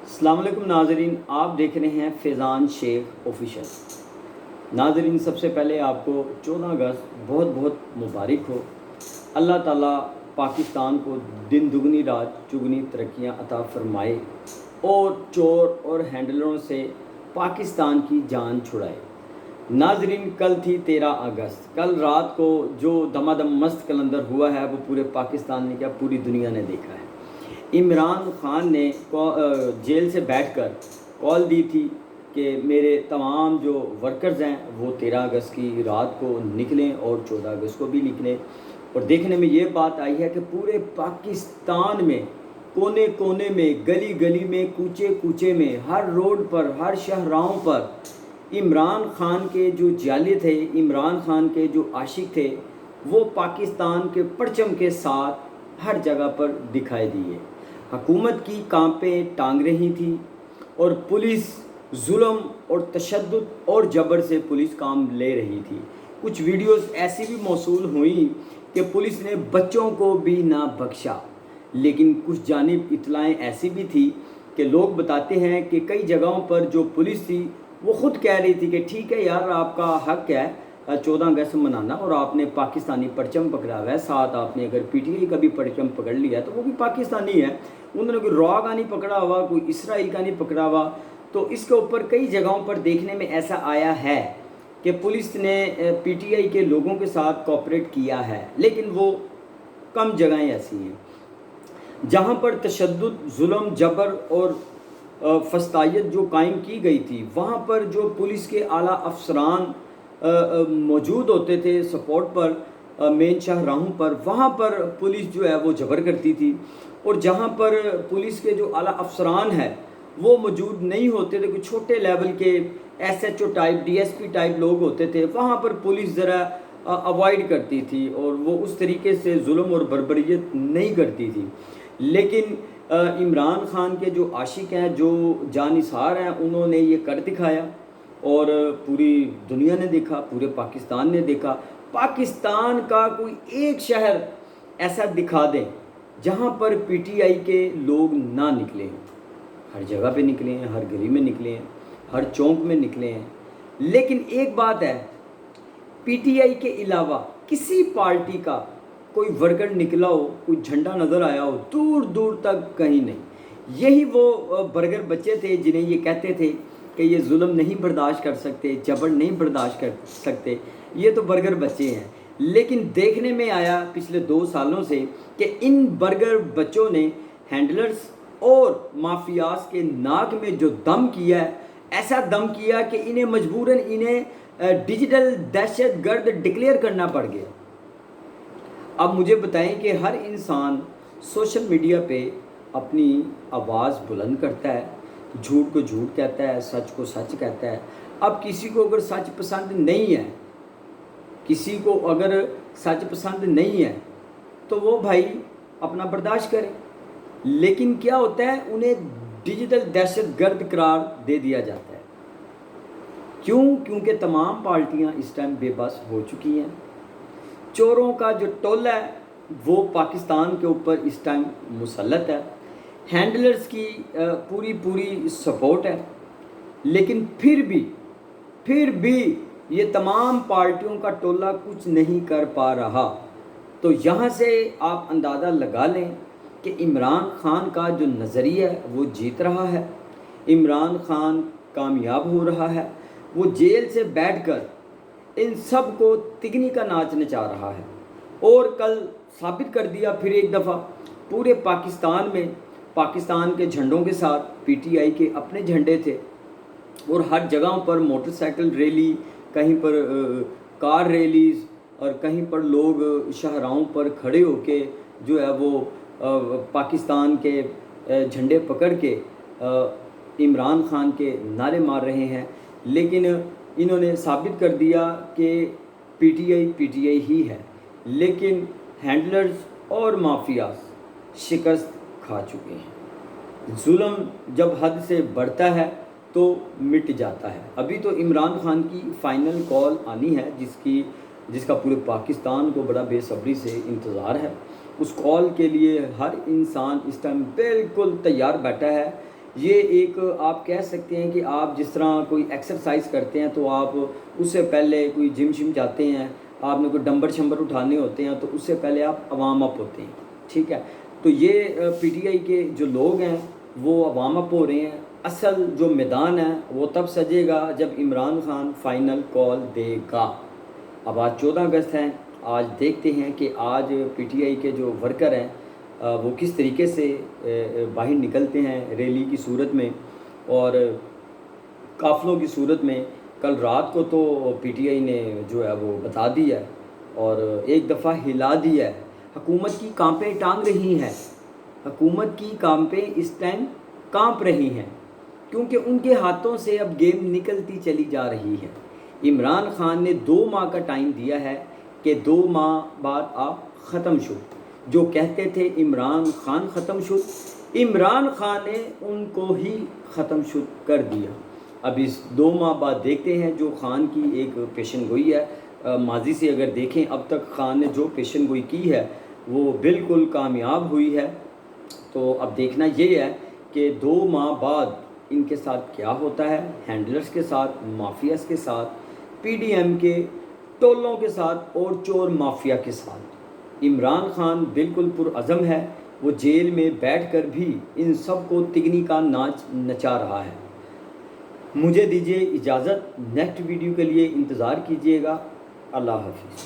السلام علیکم ناظرین، آپ دیکھ رہے ہیں فیضان شیخ آفیشل۔ ناظرین، سب سے پہلے آپ کو 14 اگست بہت بہت مبارک ہو۔ اللہ تعالیٰ پاکستان کو دن دگنی رات چگنی ترقیاں عطا فرمائے اور چور اور ہینڈلروں سے پاکستان کی جان چھڑائے۔ ناظرین، کل تھی 13 اگست۔ کل رات کو جو دمادم مست کلندر ہوا ہے وہ پورے پاکستان نے کیا پوری دنیا نے دیکھا ہے۔ عمران خان نے جیل سے بیٹھ کر کال دی تھی کہ میرے تمام جو ورکرز ہیں وہ 13 اگست کی رات کو نکلیں اور 14 اگست کو بھی نکلیں۔ اور دیکھنے میں یہ بات آئی ہے کہ پورے پاکستان میں کونے کونے میں گلی گلی میں کوچے کوچے میں ہر روڈ پر ہر شاہراہوں پر عمران خان کے جو جعلی تھے، عمران خان کے جو عاشق تھے، وہ پاکستان کے پرچم کے ساتھ ہر جگہ پر دکھائی دیے۔ حکومت کی کانپیں ٹانگ رہی تھی اور پولیس ظلم اور تشدد اور جبر سے پولیس کام لے رہی تھی۔ کچھ ویڈیوز ایسی بھی موصول ہوئیں کہ پولیس نے بچوں کو بھی نہ بخشا، لیکن کچھ جانب اطلاعیں ایسی بھی تھی کہ لوگ بتاتے ہیں کہ کئی جگہوں پر جو پولیس تھی وہ خود کہہ رہی تھی کہ ٹھیک ہے یار، آپ کا حق ہے 14 اگست منانا، اور آپ نے پاکستانی پرچم پکڑا ہوا ہے، ساتھ آپ نے اگر پی ٹی آئی کا بھی پرچم پکڑ لیا تو وہ بھی پاکستانی ہے۔ انہوں نے کوئی را کا نہیں پکڑا ہوا، کوئی اسرائیل کا نہیں پکڑا ہوا۔ تو اس کے اوپر کئی جگہوں پر دیکھنے میں ایسا آیا ہے کہ پولیس نے پی ٹی آئی کے لوگوں کے ساتھ کوآپریٹ کیا ہے، لیکن وہ کم جگہیں ایسی ہیں جہاں پر تشدد، ظلم، جبر اور فسطائیت جو قائم کی گئی تھی، وہاں پر جو پولیس کے اعلیٰ افسران موجود ہوتے تھے سپورٹ پر مین شاہراہوں پر، وہاں پر پولیس جو ہے وہ جبر کرتی تھی۔ اور جہاں پر پولیس کے جو اعلیٰ افسران ہیں وہ موجود نہیں ہوتے تھے، کوئی چھوٹے لیول کے S H O type, D S P type لوگ ہوتے تھے، وہاں پر پولیس ذرا اوائڈ کرتی تھی اور وہ اس طریقے سے ظلم اور بربریت نہیں کرتی تھی۔ لیکن عمران خان کے جو عاشق ہیں، جو جانثار ہیں، انہوں نے یہ کر دکھایا اور پوری دنیا نے دیکھا، پورے پاکستان نے دیکھا۔ پاکستان کا کوئی ایک شہر ایسا دکھا دیں جہاں پر پی ٹی آئی کے لوگ نہ نکلے ہیں۔ ہر جگہ پہ نکلے ہیں، ہر گلی میں نکلے ہیں، ہر چونک میں نکلے ہیں۔ لیکن ایک بات ہے، پی ٹی آئی کے علاوہ کسی پارٹی کا کوئی ورکر نکلا ہو، کوئی جھنڈا نظر آیا ہو، دور دور تک کہیں نہیں۔ یہی وہ برگر بچے تھے جنہیں یہ کہتے تھے کہ یہ ظلم نہیں برداشت کر سکتے، جبر نہیں برداشت کر سکتے، یہ تو برگر بچے ہیں۔ لیکن دیکھنے میں آیا پچھلے 2 سالوں سے کہ ان برگر بچوں نے ہینڈلرز اور مافیاز کے ناک میں جو دم کیا ہے، ایسا دم کیا کہ انہیں مجبوراً ڈیجیٹل دہشت گرد ڈکلیئر کرنا پڑ گیا۔ اب مجھے بتائیں کہ ہر انسان سوشل میڈیا پہ اپنی آواز بلند کرتا ہے، جھوٹ کو جھوٹ کہتا ہے، سچ کو سچ کہتا ہے۔ اب کسی کو اگر سچ پسند نہیں ہے، کسی کو اگر سچ پسند نہیں ہے تو وہ بھائی اپنا برداشت کرے۔ لیکن کیا ہوتا ہے، انہیں ڈیجیٹل دہشت گرد قرار دے دیا جاتا ہے۔ کیوں؟ کیونکہ تمام پارٹیاں اس ٹائم بے بس ہو چکی ہیں۔ چوروں کا جو ٹولہ ہے وہ پاکستان کے اوپر اس ٹائم مسلط ہے، ہینڈلرز کی پوری سپورٹ ہے، لیکن پھر بھی یہ تمام پارٹیوں کا ٹولہ کچھ نہیں کر پا رہا۔ تو یہاں سے آپ اندازہ لگا لیں کہ عمران خان کا جو نظریہ ہے وہ جیت رہا ہے، عمران خان کامیاب ہو رہا ہے۔ وہ جیل سے بیٹھ کر ان سب کو تگنی کا ناچ نچا رہا ہے، اور کل ثابت کر دیا پھر ایک دفعہ پورے پاکستان میں پاکستان کے جھنڈوں کے ساتھ پی ٹی آئی کے اپنے جھنڈے تھے، اور ہر جگہوں پر موٹر سائیکل ریلی، کہیں پر کار ریلیز، اور کہیں پر لوگ شاہراہوں پر کھڑے ہو کے جو ہے وہ پاکستان کے جھنڈے پکڑ کے عمران خان کے نعرے مار رہے ہیں۔ لیکن انہوں نے ثابت کر دیا کہ پی ٹی آئی ہی ہے، لیکن ہینڈلرز اور مافیاز شکست کھا چکے ہیں۔ ظلم جب حد سے بڑھتا ہے تو مٹ جاتا ہے۔ ابھی تو عمران خان کی فائنل کال آنی ہے جس کا پورے پاکستان کو بڑا بے صبری سے انتظار ہے۔ اس کال کے لیے ہر انسان اس ٹائم بالکل تیار بیٹھا ہے یہ ایک آپ کہہ سکتے ہیں کہ آپ جس طرح کوئی ایکسرسائز کرتے ہیں تو آپ اس سے پہلے کوئی جم شم جاتے ہیں، آپ نے کوئی ڈمبر شمبر اٹھانے ہوتے ہیں تو اس سے پہلے آپ عوام اپ ہوتے ہیں، ٹھیک ہے؟ تو یہ پی ٹی آئی کے جو لوگ ہیں وہ عوام اپ ہو رہے ہیں۔ اصل جو میدان ہے وہ تب سجے گا جب عمران خان فائنل کال دے گا۔ اب آج 14 اگست ہے، آج دیکھتے ہیں کہ آج پی ٹی آئی کے جو ورکر ہیں وہ کس طریقے سے باہر نکلتے ہیں ریلی کی صورت میں اور قافلوں کی صورت میں۔ کل رات کو تو پی ٹی آئی نے جو ہے وہ بتا دیا ہے اور ایک دفعہ ہلا دیا ہے، حکومت کی کانپیں ٹانگ رہی ہیں، حکومت کی کانپیں اس ٹائم کانپ رہی ہیں، کیونکہ ان کے ہاتھوں سے اب گیم نکلتی چلی جا رہی ہے۔ عمران خان نے 2 ماہ کا ٹائم دیا ہے کہ 2 ماہ بعد آپ ختم شد۔ جو کہتے تھے عمران خان ختم شد، عمران خان نے ان کو ہی ختم شد کر دیا۔ اب اس 2 ماہ بعد دیکھتے ہیں جو خان کی ایک پیشن گوئی ہے، ماضی سے اگر دیکھیں اب تک خان نے جو پیشن گوئی کی ہے وہ بالکل کامیاب ہوئی ہے۔ تو اب دیکھنا یہ ہے کہ 2 ماہ بعد ان کے ساتھ کیا ہوتا ہے، ہینڈلرز کے ساتھ، مافیاز کے ساتھ، پی ڈی ایم کے ٹولوں کے ساتھ اور چور مافیا کے ساتھ۔ عمران خان بالکل پرعزم ہے، وہ جیل میں بیٹھ کر بھی ان سب کو تگنی کا ناچ نچا رہا ہے۔ مجھے دیجیے اجازت، نیکسٹ ویڈیو کے لیے انتظار کیجیے گا۔ اللہ حافظ۔